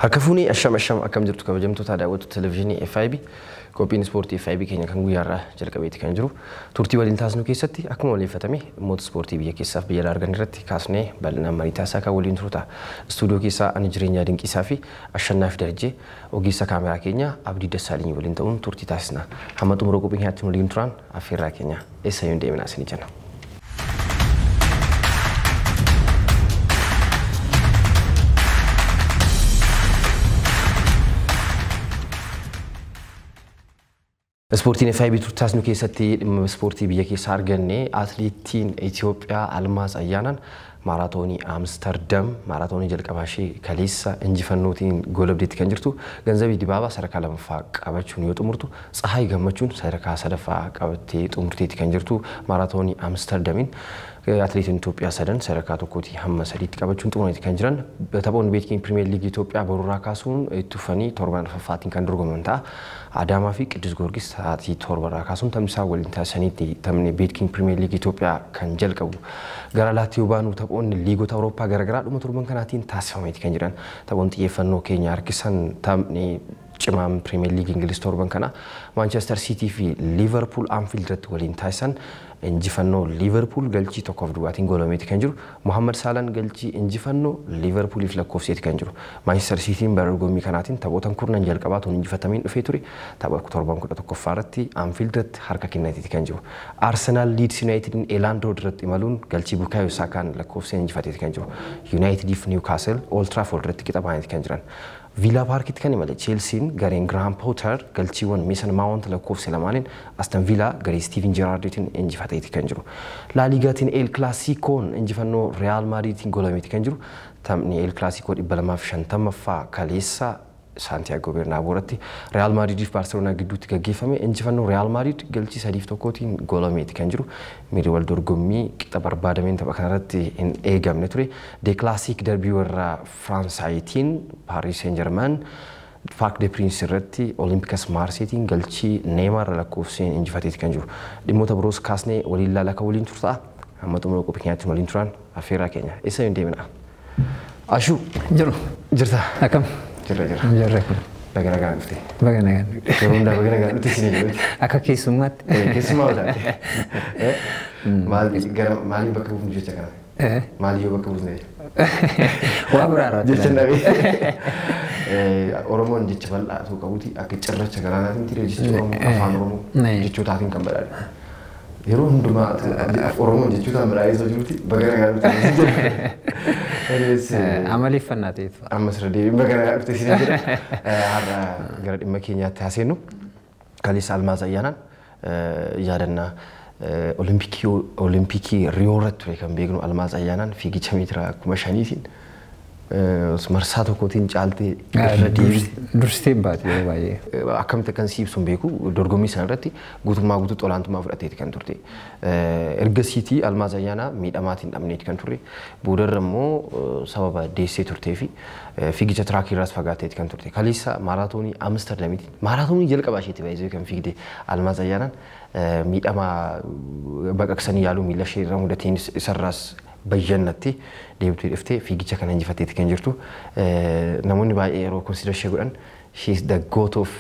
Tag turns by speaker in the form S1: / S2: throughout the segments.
S1: Hakafuni asham akkam jirtu kabajamtoota daawwattu televiizyinii FIB qophiin ispoortii FIB keenya kan guyyaarraa jalqabeeti kan jiru turtii waliin taasisnu keessatti akkuma waliifatame dhimmoota ispoortii biyya keessaaf biyya alaa argan irratti kaasnee bal'inaan marii taasisaa kan waliin turta istuudiyoo keessaa ani jireenyaa dinqiisaa fi Ashannaa fi Darajjee ogeessa kaameraa keenya Abdii Dassaalenyi waliin ta'uun turtii taasisna hamma xumura qophii keenyaatti waliin turan affeerraa keenya eessayyuu deemnaa isinii jenna. Ispoortiin FIB turtaasnu keessatti dhimma ispoortii biyya keessaa arganne atileetiin Itoophiyaa Almaaz Ayyaanaan maaraatoonii Amsterdam maaraatoonii jalqabaa ishee kaleessa injifannootiin goolabdeetti kan jirtu Ganzabii Dibaabaa sadarkaa lammaffaa qabachuun yoo xumurtu Tsahaay Gammachuun sadarkaa sadaffaa qabattee xumurteetti kan jirtu maaraatoonii Amsterdamiin atileetiin Itoophiyaa sadan sadarkaa tokkootii hamma sadiitti qabachuun xumureetti kan jiran taphoonni beekiin Pirimeer Liigii Itoophiyaa boruraa kaasuun itti fufanii torban arfaffaatiin kan dorgoman ta'a. Adaamaa fi Qiddus Goorgis sa'aatii torbarraa kaasuun taphnisaa waliin taasisaniitti taphni beekiin Pirimeer Liigii Itoophiyaa kan jalqabu. Gara laatti baanu taphoonni liigota Awurooppaa garaagaraa dhuma torban kanaatiin taasifameetti kan jiran taphoonni xiyyeeffannoo keenya harkisan taphni cimaan Pirimeer Liigii Ingiliz torban kana Manchester City fi Liverpool Anfield irratti waliin taasisan injifannoo Liverpool galchii tokkoof duwwaatiin goolameetti kan jiru Mohamed Salaan galchii injifannoo Liverpooliif lakkoofseetti kan jiru Manchester Cityin bara dorgommii kanaatiin taphoota kurnan jalqabaatuun injifatameen dhufee ture tapha torban 11ffaa irratti Anfield irratti harka kennateetti kan jiru Arsenal Leeds Unitedin Elland Road irratti imaluun galchii Bukayo Sakaan lakkoofseen injifateetti kan jiru United fi Newcastle Old Trafford irratti qixa baay'eetti kan jiran Villa Parkitti kan imale Chelsea gareen Graham Potter galchiiwwan Mason Mount lakkoofsa lamaaniin Aston Villa garee Steven Gerrarditiin injifateetti kan jiru La Ligaatiin El Clasicoon injifannoo Real Madridtiin goolameetti kan jiru taphni El Clasico 250ffaa kaleessa Santiago Bernabéu irratti Real Madrid fi Barcelona gidduutti gaggeeffame injifannoo Real Madrid galchii 3-1tiin goolameetti kan jiru miiri wal dorgommii qixa barbaadameen tapha kanarratti hin eegamne ture De Classic derbii warra Faransaaytiin Paris Saint-Germain Parc des Princes irratti Olympiacos Marseilleetiin galchii Neymar lakkoofseen injifateetti kan jiru dhimmoota biroos kaasnee waliin ilaalaa kan waliin turtaa amma xumura qophii keenyaatti waliin turan affeerraa keenya eessa hin deemina Ashuu
S2: jiru
S1: jirta
S2: akkam
S1: Jarre bagana gaafte.
S2: Bagana gaafte.
S1: Yerunda bagana gaafte sini jiru.
S2: Akka keessummaatti.
S1: Keessummaa taate. Maali bakka buufnu jecha kana. Maali yoo bakka buufne.
S2: Waa biraarraa.
S1: Jecha nabi. Oromoon jecha bal'aatu qabuti akka cirracha garaanaatiin tiree jecha Oromoo afaan Oromoo jechootaatiin kan badhaadhe. Yeroo hundumaa Oromoon jechootaan badhaadhee jirutti bagana gaafte.
S2: Amaleeffannaa ta'eef.
S1: Ammas irra deebiin bagana gaafte sini jira. Har'a gara dhimma keenyaatti haaseennu kaleessa Almaaz Ayyaanaan yaadannaa Olimpikii Riyoo irratti ture kan beeknu Almaaz Ayyaanaan fiigicha meetira 5,000tiin marsaa tokkootiin caaltee irra deebiste.
S2: Dursitee baate yeroo baay'ee.
S1: Akkamitti akkan siibsuun beeku dorgommii sana irratti guutummaa guutuutti olaantummaa fudhateeti kan turte. Ergasiitii Almaaz Ayyaanaa miidhamaatiin dhabneeti kan turre. Boodarra immoo sababa deessee turtee fi fiigicha tiraakii irraas fagaatteeti kan turte. Kaleessa maaraatoonii Amsterdamiiti. Maaraatoonii jalqabaa isheetti baay'ee kan fiigde Almaaz Ayyaanaan miidhamaa baqaqsanii yaaluu miila ishee irra mudateen isarraas bayyannatti deebitee dhuftee fiigicha kana injifatteetti kan jirtu namoonni baay'ee yeroo konsider ishee godhan she's the goat of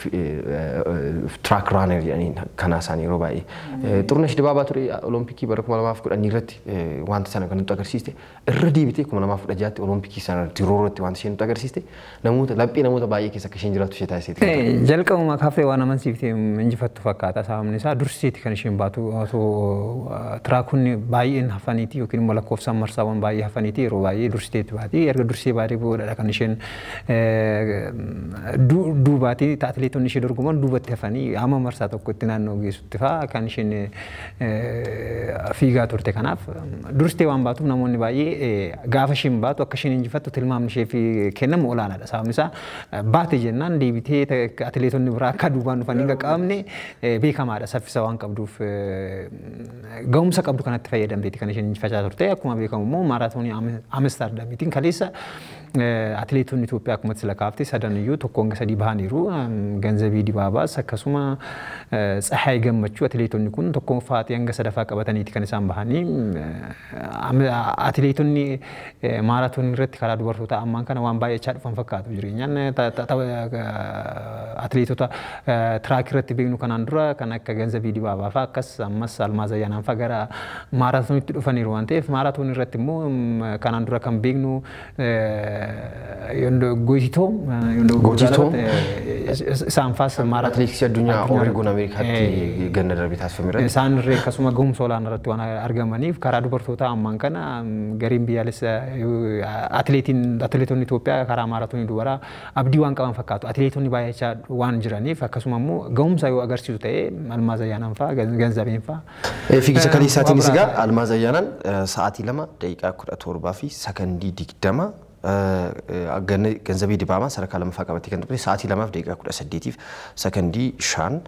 S1: track runner jedhaniin kanaa isaanii yeroo baay'ee Xurunesh Dibaabaa ture Olompikii bara 2010 irratti wanta sana kan nutti agarsiiste irra deebitee 2016tti Olompikii sana irratti yeroo irratti wanta isheen nutti agarsiiste namoota laphee namoota baay'ee keessa akka isheen jiraattu ishee taasiseeti.
S2: Jalqabuma kaafee waan amansiiftee injifattu fakkaata sababni isaa dursiiti kan isheen baatu osoo tiraakunni baay'een hafaniiti yookiin immoo lakkoofsaan marsaawwan baay'ee hafaniiti yeroo baay'ee dursiteetti baati erga dursee baatee boodadha kan isheen duubaati atileetonni ishee dorgoman duubatti hafanii amma marsaa tokkotti naannoo geessutti fa'aa kan isheen fiigaa turte kanaaf dursitee waan baatuuf namoonni baay'ee gaafa isheen baatu akka isheen injifattu tilmaamni ishee fi kennamu olaanaadha sababni isaa baate jennaan deebitee atileetonni biraa akka duubaan dhufanii qaqqabamne beekamaadha saffisa waan qabduuf ga'umsa qabdu kanatti fayyadamteeti kan isheen injifachaa turte akkuma beekamu immoo maaraatoonii Amsterdamiitiin kaleessa atileetonni Itoophiyaa akkuma sila kaafte sadan iyyuu tokkoon sadii bahaniiru ganzabii dibaabaas akkasuma tsahaay gammachuu atileetonni kun tokkoffaatti hanga sadaffaa qabataniiti kan isaan bahanii atileetonni maaraatoonii irratti karaa dubartoota ammaan kana waan baay'achaa dhufan fakkaatu jireenyaan atileetota tiraak irratti beeknu kanaan dura kan akka ganzabii dibaabaa fa'aa akkas ammas almaaz ayyaanaan fa'aa gara maaraatooniitti dhufaniiru waan ta'eef maaraatoonii irratti immoo kanaan dura kan beeknu goyitoo isaan fa'aas
S1: atileetiksii addunyaa Oreegon Ameerikaatti ganna darbee taasifame
S2: isaan irree akkasuma gahumsa olaanaa irratti waan argamaniif karaa dubartoota ammaan kana gariin biyyaalessa atileetonni Itoophiyaa karaa maaraatoonii dubaraa abdii waan qaban fakkaatu atileetonni baay'achaa waan jiraniif akkasuma immoo gahumsa yoo agarsiisu ta'ee almaaz ayyaanaan fa'aa ganzabeen fa'aa
S1: fiigicha kaleessaatiinis egaa almaaz ayyaanaan sa'aatii 2 daqiiqaa 17 fi sekondii 20 ganzabii dibaabaa sadarkaa lamaffaa qabatee kan ture sa'aatii 2 fi daqiiqaa 18 fi sekondii 5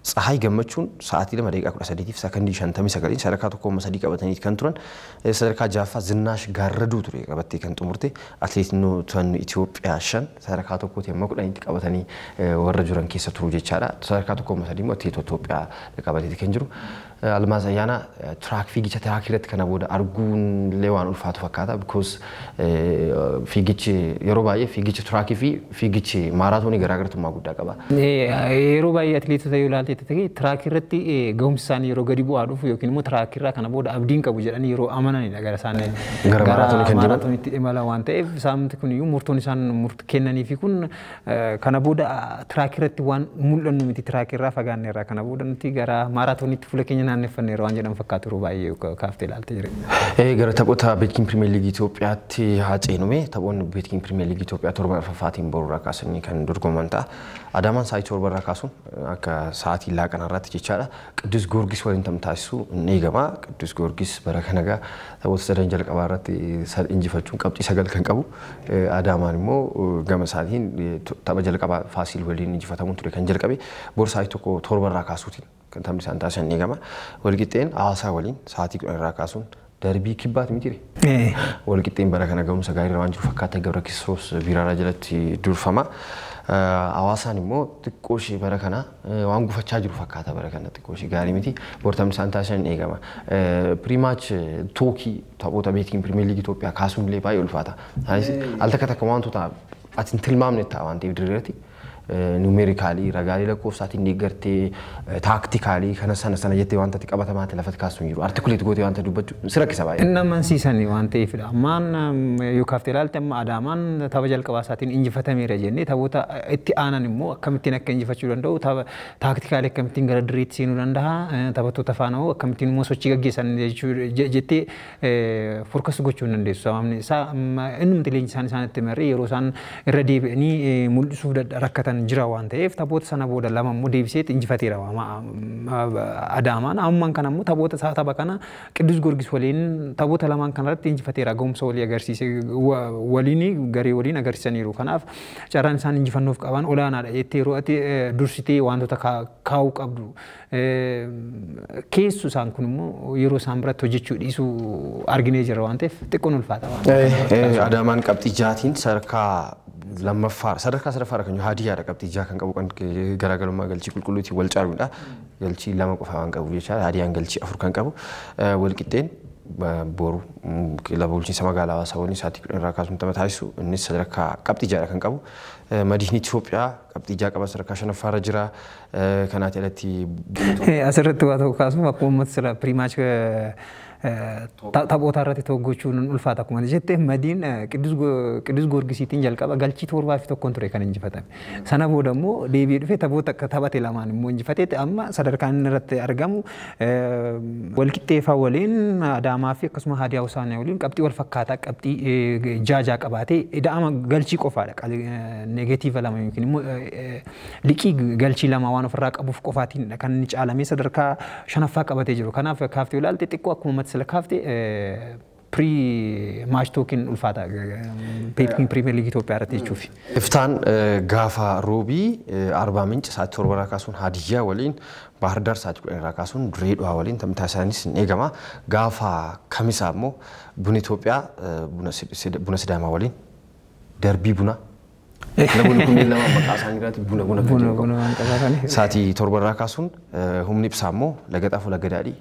S1: tsahaay gammachuun sa'aatii 2 daqiiqaa 18 fi sekondii 59 sadarkaa 1.3 qabatanii kan turan sadarkaa 6ffaa Zinnaash Gaarraduu ture qabatee kan xumurte atileetonni Itoophiyaa 5 sadarkaa 1tti amma 10tti qabatanii warra jiran keessa turu jechaadha sadarkaa 1.3 immoo atileetota Itoophiyaa qabatee kan jiru almaaz ayyaanaa tiraak fiigicha tiraak irratti kana booda arguun illee waan ulfaatu fakkaata because fiigichi yeroo baay'ee fiigichi tiraakii fi fiigichi maaraatoonii garaagartummaa guddaa qaba.
S2: Yeroo baay'ee atileetota yoo ilaalte ta'e tiraak irratti gahumsi isaanii yeroo gadi bu'aa dhufu yookiin immoo tiraak irraa kana booda abdiin qabu jedhanii yeroo amananidha gara isaanii
S1: gara
S2: maaraatooniitti imala waan ta'eef saamti kun iyyuu murtoon isaan kennanii fi kun kana booda tiraak irratti waan mul'annu miti tiraak irraa fagaanne irraa kana booda nuti gara maaraatooniitti fuula keenya naannefanneera waan jedhan fakkaatu yeroo baay'ee kaaftee ilaalte jira.
S1: Gara taphoota beekiin pirimeer liigii Itoophiyaatti haa ceenume taphoonni beekiin pirimeer liigii Itoophiyaa torban arfaffaatiin boruurraa kaasanii kan dorgoman ta'a. Adaamaan sa'aatii torbarraa kaasuun akka sa'aatii laaqanaa irratti jechaadha. Qiddus Goorgis waliin taphatu ni eegama. Qiddus Goorgis bara kana egaa taphoota sadan jalqabaa irratti injifachuun qabxii 9 kan qabu. Adaamaan immoo gama isaatiin tapha jalqabaa Faasiil waliin injifatamuun ture kan jalqabe. Bor sa'aatii tokko torbarraa kaasuutiin kan taphni isaan taasisan ni eegama. Walqixxeen Hawaasaa waliin sa'aatii 10 irraa kaasuun darbii kibbaati miti. Walqixxeen bara kana gahumsa gaarii irra waan jiru fakkaata Gabra Kiristoos Biiraaraa jalatti durfama. Hawaasaan immoo xiqqoo ishee bara kana waan gufachaa jiru fakkaata bara kana xiqqoo ishee gaarii miti. Bortamni isaan taasisan ni eegama. Piriimaach tookii taphoota beekiin pirimeer liigii Itoophiyaa kaasuun illee baay'ee ulfaata. Al takka takka wantoota ati hin tilmaamne ta'a waan ta'eef dirreeratti. Numeerikaalii ragaalee lakkoofsaatiin deeggartee taaktikaalii kana sana jettee wanta qabatamaa ta'e lafatti kaasuun jiru artikuleet gootee wanta dubbachuu si rakkisa baay'ee.
S2: Inni amansiisanii waan ta'eefidha. Ammaan yoo kaaftee ilaalte amma Adaamaan tapha jalqabaa isaatiin injifatameera jennee taphoota itti aanan immoo akkamittiin akka injifachuu danda'u taaktikaalii akkamittiin gara dirreetti seenuu danda'a taphattoota faana hoo akkamittiin immoo sochii gaggeessan jettee furkas gochuu hin dandeessu. Sababni isaa innumti leenjisaan isaanitti marree yeroo isaan irra deebi'anii mul'isuuf rakkatan jira waan ta'eef taphoota sana booda lama immoo deebiseet injifateera Adaamaan ammaan kana immoo tapha kana Qiddus Goorgis waliin taphoota lamaan kanarratti injifateera gahumsa walii agarsiise waliin garee waliin agarsiisaniiru kanaaf carraan isaan injifannoof qaban olaanaadha jettee yeroo ati dursitee wantoota kaa'uu qabdu keessu isaan kun immoo yeroo isaan biratti hojjechuu dhiisuu arginee jira waan ta'eef xiqqoon ulfaata.
S1: Adaamaan qabxii 6tiin sadarkaa lammaffaa sadarkaa sadaffaa kan Haadiyaadha qabxii 6 kan qabu kan garaagarummaa galchii qulqulluutiin wal caaluudha. Galchii 2 qofa waan qabu jechaadha. Haadiyaan galchii 4 kan qabu. Walqixxeen boru kilaba bulchiinsa magaalaa Hawaasaa waliin sa'aatii 10 irraa kaasuun tapha taasisu innis sadarkaa qabxii 6 kan qabu. Madiinii Itoophiyaa qabxii 6 qaba sadarkaa 5ffaa irra jira. Kanaaf alatti
S2: asirratti waa ta'u kaasuun akkuma uummata sira piriimaach taphoota irratti toggochuun ulfaata akkuma jette Madiin Qiddus Goorgisiitiin jalqaba galchii 7 fi 1 ture kan injifatame. Sana booda immoo deebi'ee dhufee taphoota akka taphate lamaan immoo injifatee amma sadarkaan inni irratti argamu walqixxeeffaa waliin Adaamaa fi akkasuma Haadiyaa Hosaanaa waliin qabxii wal fakkaataa qabxii 6 qabaatee ida'ama galchii qofaadha. Neegatiiva 2 yookiin immoo liqii galchii 2 waan ofirraa qabuuf qofaatiin kan inni caalamee sadarkaa 5ffaa qabatee jiru. Kanaaf kaaftee ilaalte xiqqoo akkuma sila kaaftee pre-match token ulfaata beekiin pirimeer liigii Itoophiyaa irratti jechuuf.
S1: Iftaan gaafa roobii Arbaa Minci sa'aatii 7 irraa kaasuun Haadiyyaa waliin Baahir Daar sa'aatii 10 irraa kaasuun Direedhaa waliin taphni isaanis ni eegama. Gaafa Kamisaa immoo Buna Itoophiyaa Buna Sidaamaa waliin darbii buna Kilaboonni kunneen lama maqaa isaanii irratti buna kan
S2: Buna
S1: jedhu.
S2: waan qabaataniif.
S1: Sa'aatii torbarraa kaasuun humni ibsaa immoo laga xaafuu laga daadhii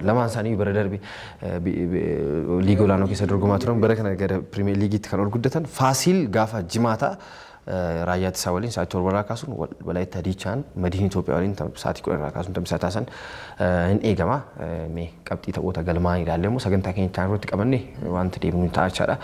S1: lamaan isaanii bara darbe liiga olaanoo keessa dorgomaa turan bara kana gara pirimeer liigiitti kan ol guddatan Faasiil gaafa jimaataa raayyaa ittisaa waliin sa'aatii torbarraa kaasuun Walaayittaa Diichaan madiin Itoophiyaa waliin sa'aatii 10 irraa kaasuun taphisaa taasisan hin eegama. Mee qabxii taphoota galmaa ilaallee immoo sagantaa keenya itti aanutti qabannee wanti deemnu ta'a jechaadha.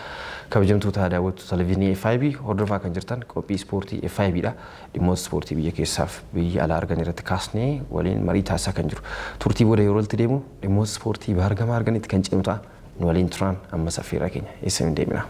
S1: Kabajamtoota daawwattoota televezyiinii FIB hordofaa kan jirtan qophii ispoortii FIB dha. Dhimmoota ispoortii biyya keessaaf biyya alaa argan irratti kaasnee waliin marii taasisaa kan jiru. Turtii booda yeroo itti deemu dhimmoota ispoortii baargamaa arganitti kan ceenu ta'a. Nu waliin turan amma saffeera keenya eessa hin deemina.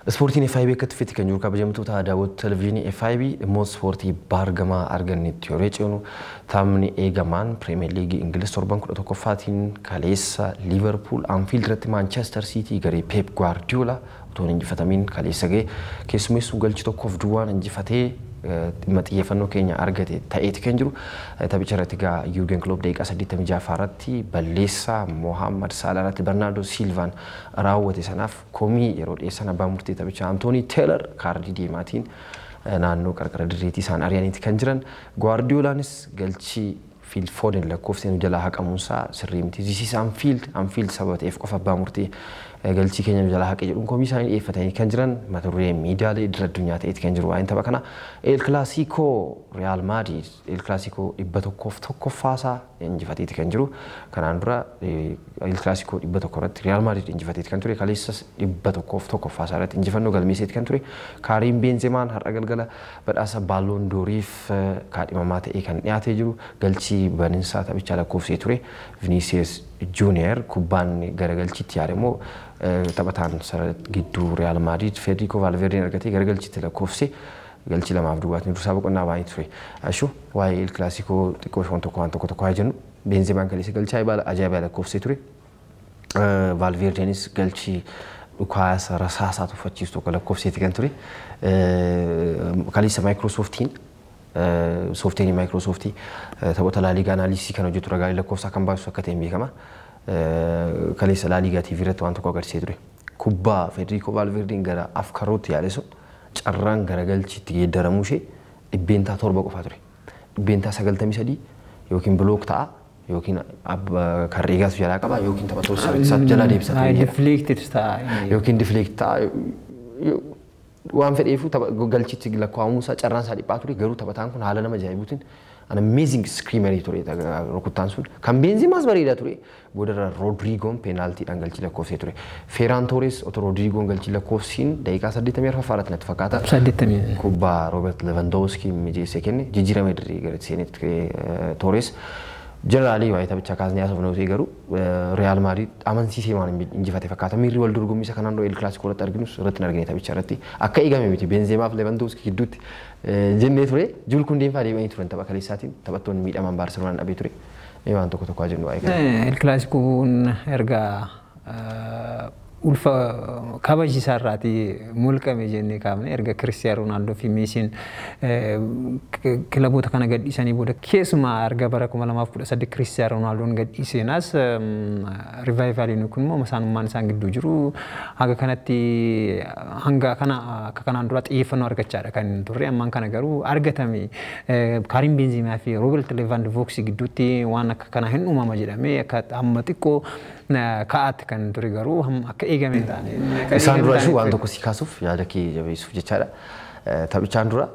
S1: Ispoortiin FIB akkatti fitti kan jiru kabajamtoota daawwattoota televezyiinii FIB dhimmoota ispoortii baargamaa arganitti yeroo ceenu taphni eegamaan pirimeer liigii Ingiliz torban 11ffaatiin kaleessa Liverpool Anfield irratti Manchester City garee Pep Guardiola utuu injifatamiin kaleessa ga'e keessumeessuu galchi tokkoof duwwaan injifatee dhimma xiyyeeffannoo keenya argate ta'eeti kan jiru. Taphicha irratti gaa Jurgen Klopp daqiiqaa 86 irratti balleessaa Mohamed Salah irratti Bernardo Silvaan raawwate sanaaf komii yeroo dhiyeessan abbaa murtii taphichaa Anthony Taylor kaardii diimaatiin naannoo qarqara dirreetii isaan ari'aniiti kan jiran. Guardiolaanis galchii Phil Foden lakkoofseen jalaa haqamuunsaa sirrii miti. This is Anfield sababa ta'eef qofa abbaa murtii galchii keenya jalaa haqe jedhuun komii isaanii dhiyeeffatanii kan jiran mata duree miidiyaalee idil addunyaa ta'eeti kan jiru. Waa'een tapha kana El Clasico Real Madrid El Clasico 101ffaasaa injifateeti kan jiru. Kanaan dura El Clasico 100 irratti Real Madrid injifateeti kan ture. Kaleessas 101ffaasaa irratti injifannoo galmeesseeti kan ture. Karim Benzemaan har'a galgala badhaasa Ballon d'Oriif kaadhimamaa ta'ee kan dhiyaatee jiru. Galchii baninsaa taphichaa lakkoofsee ture. Vinicius Junior kubbaan garagalchiitti yaade immoo taphataan gidduu Real Madrid Federico Valverde argatee garagalchiitti lakkoofsee galchii lamaaf duwwaatiin dursaa boqonnaa baay'ee ture. Ashu waa'ee El Clasico xiqqoo shoon tokko waan tokko haa jennu. Benzemaan kaleessa galchaa ajaa'ibaa lakkoofsee ture. Valverdenis galchii dhukaasa rasaasaa tuffachiisu tokko lakkoofseeti kan ture. Kaleessa Microsoftiin software Microsoft taphoota La Liga analysis kan hojjetu ragaalee lakkoofsaa kan baasu akka ta'een beekama. Kaleessa La Liga TV irratti waan tokko agarsiisee ture. Kubbaa Federico Valverde gara afkarootti yaade sun carraan garagalchiitti geeddaramuu ishee dhibbeentaa 7 qofaa ture. Dhibbeentaa 93 yookiin bilook ta'a yookiin kan reegaatu jalaa qaba yookiin taphattoota isaa jalaa deebisatee
S2: Deflected ta'a.
S1: Yookiin deflect ta'a. Waan fedheefu galchiitti lakkaa'amuu isaa carraan isaa dhiphaa ture garuu taphataan kun haala nama ajaa'ibuutiin an amazing screamer ture rukuttaan sun kan Benzimaas bareedaa ture boodarra Rodrigoon penaaltiidhaan galchii lakkoofsee ture. Ferran Torres otoo Rodrigoon galchii lakkoofsiin daqiiqaa 84 irratti natti fakkaata.
S2: 80
S1: kubbaa Robert Lewandowski mijeessee kenne jijjiiramee dirree gara seenetti Torres. Generally waa'ee taphichaa kaasnee haasofnee osoo garuu Real Madrid amansiisee waan injifate fakkaata. Miirri wal dorgommii isa kanaan El Clasico irratti arginus irratti argine taphicha irratti akka eegame miti Benzemaaf Lewandowski gidduutti jennee ture. Juul Kundeen fa'aa deemanii turan tapha kaleessaatiin taphattoonni miidhaman Baarseloonaan dhabee ture. Waan tokko haa jennu waa'ee kana.
S2: El Clasicoon erga ulfa kabajisaa irraati mulqame jennee kaafne erga Cristiano Ronaldo fi Messiin kilaboota kana gadhiisanii booda keessumaa erga bara 2013 Cristiano Ronaldoon gadhiiseenas revivalin kun immoo masaanummaan isaan gidduu jiru haga kanatti hanga kana akka kanaan dura xiyyeeffannoo argachaadha kan turre ammaan kana garuu argatame Karim Benzema fi Robert Lewandowski gidduutti waan akka kana hin uumama jedhamee akka amma xiqqoo kaa'atti kan ture garuu akka eegame taane.
S1: Isaan dura waan tokko si kaasuuf yaada kee jabeessuuf jechaadha. Taphichaan dura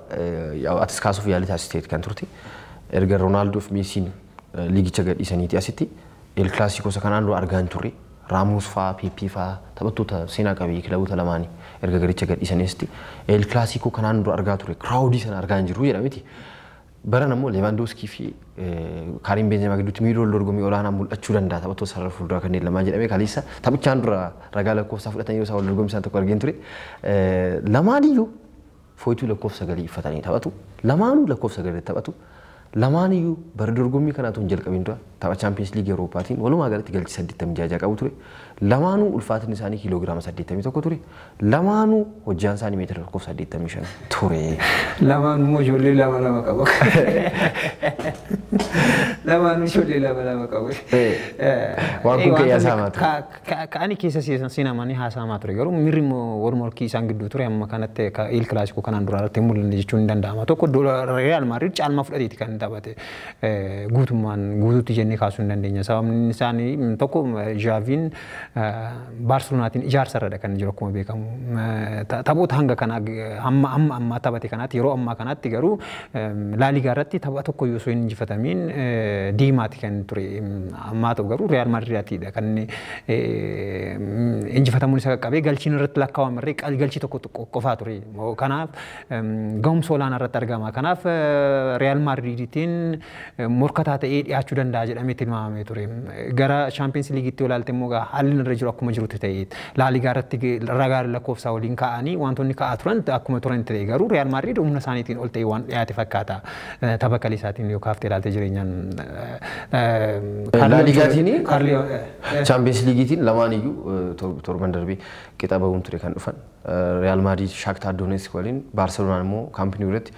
S1: atis kaasuuf yaali taasisteet kan turte. Erga Ronaldo fi Messiin liigicha gadhiisaniiti asitti El Clasico isa kanaan dura argaan turre. Ramos fa'aa, PP fa'aa taphattoota seenaa qabeeyyii kilaboota lamaanii erga garicha gadhiisaniisti. El Clasico kanaan dura argaa ture. Crowdii sana argaa hin jiru jedhamiti. Baran ammoo Lewandowski fi Karim Benzema gidduutti miidhoo dorgommii olaanaa mul'achuu danda'a taphattoota sarara fuulduraa kanneen lamaan jedhamee kaleessa taphichaan dura ragaa lakkoofsaa fudhatanii yoo isaan wal dorgommii isaan tokko argeen ture. Lamaaniyyuu fooyituu lakkoofsa galii uffatanii taphatu. Lamaanuu lakkoofsa galii taphatu. Lamaaniyyuu bara dorgommii kanaatu hin jalqabin dura tapha Champions League Eurooppaatiin walumaa galatti galchi 86 qabu ture. Lamaanuu ulfaatinni isaanii kiiloogiraama 81 ture. Lamaanuu hojjaan isaanii meetira 85 ture.
S2: Lamaanuu ijoollee lama qabu. Lamaan ijoollee lama qabu.
S1: Waan kun kee yaasamaa ture.
S2: Ka'anii keessa seenamanii haasa'amaa ture garuu mirri wal morkii isaan gidduu ture amma kanatti il kilaasiko kanaan dura irratti mul'anne jechuun hin danda'ama. Tokko Real Madrid caalmaa fudhateeti kan taphate guutuutti jennee kaasuu hin dandeenya. Sababni isaanii tokko Xaaviin Baarselonaatiin ijaarsarradha kan jiru akkuma beekamu. Taphoota hanga kana amma taphate kanaatti yeroo ammaa kanaatti garuu Laaligaa irratti tapha tokko yoo hin injifatamiin diimaati kan ture. Ammaa ta'u garuu Real Madridiidha kan injifatamuun isa qaqqabee galchiin irratti lakkaa'amarree galchii tokko qofaa ture. Kanaaf ga'umsa olaanaa irratti argama. Kanaaf Real Madriditiin morkataa ta'ee dhiyaachuu danda'a jedhamee tilmaamamee ture. Gara Champions Leaguetti olaalte immoo haalli irra jiru akkuma jirutti ta'e Laaligaa irratti ragaa lakkoofsaa waliin kaa'anii wantoonni kaa'aa turan akkuma turan ta'e garuu Real Madrid humna isaaniitiin ol ta'e waan dhiyaate fakkaata. Tapha kaleessaatiin yoo kaaftee ilaalte jireenyaan
S1: Laaligaatiin Champions Leaguetiin lamaan iyyuu torban darbee qixa bahuun ture kan dhufan. Real Madrid Shakhtar Donetsk waliin Barcelonaan immoo Camp Nou irratti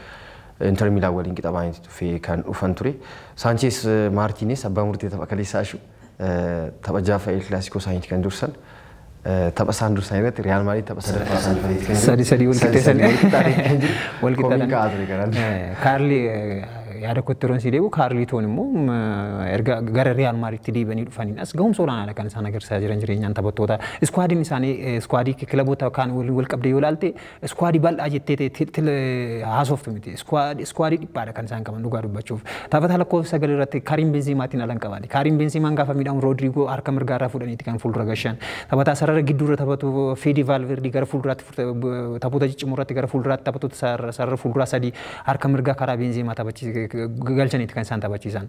S1: Inter Milan waliin qixa bahanii dhufee kan dhufan ture. Sanchez Martinez abbaa murtee tapha kaleessaa ishu tapha jaafa il kilaasiko isaaniiti kan dursan. Tapha isaan dursan irratti Real Madrid tapha sadaffaa isaaniiti kan jiru.
S2: Sadii wal qixxeessanii
S1: wal qixxeessanii.
S2: Kaarli yaada kotteroon si deebi'u Kaarlitoon immoo erga gara Real Madriditti deebi'anii dhufaniin as ga'umsa olaanaadha kan isaan agarsiisaa jiran jireenyaan taphattoota. Iskwaadiin isaanii iskwaadii kilaboota kaan wal qabdee yoo ilaalte iskwaadii bal'aa jettee haasoftu miti. Iskwaadii dhiphaadha kan isaan qaban dhugaa dubbachuuf. Taphata lakkoofsa sagal irratti Karim Benzemaatiin alan qabaani. Karim Benzemaan gaafa miidhamu Rodrigo harka mirgaarraa fuudhaniiti kan fuuldura gashan. Taphata sarara gidduurra taphatu Fede Valverde gara fuulduraatti taphoota ciccimuu irratti gara fuulduraatti taphattoota sarara fuulduraa sadii harka mirgaa karaa Benzemaa taphachiise galchaniiti kan isaan taphachiisan.